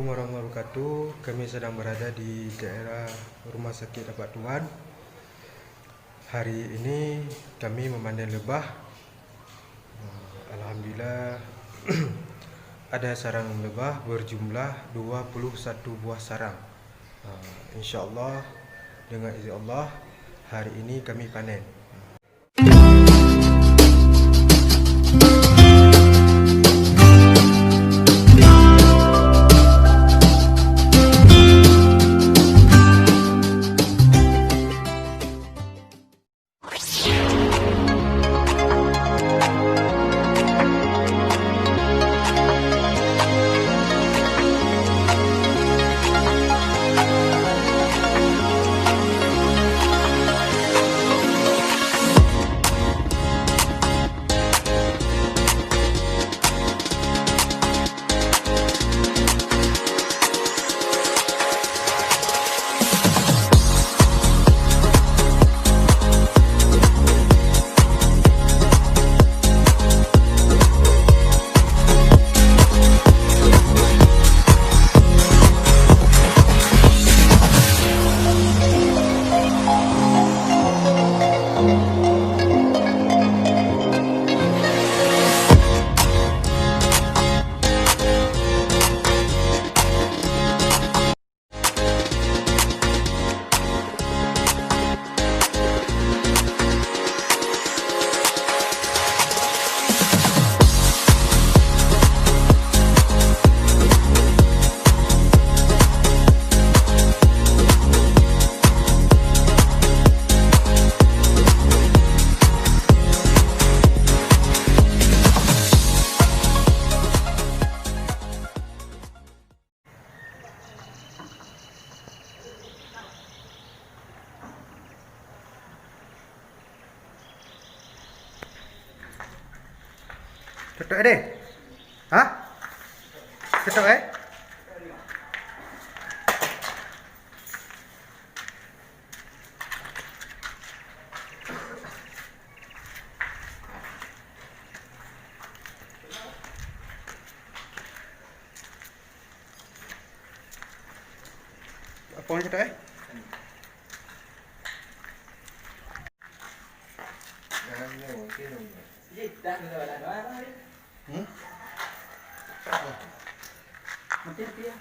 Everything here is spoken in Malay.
Assalamualaikum warahmatullahi wabarakatuh. Kami sedang berada di daerah Rumah Sakit Dapat Tuan. Hari ini kami memanen lebah. Alhamdulillah ada sarang lebah berjumlah 21 buah sarang. InsyaAllah dengan izin Allah hari ini kami panen. Cetok deh. Hah? Cetok Apa yang cetok Mungkin dia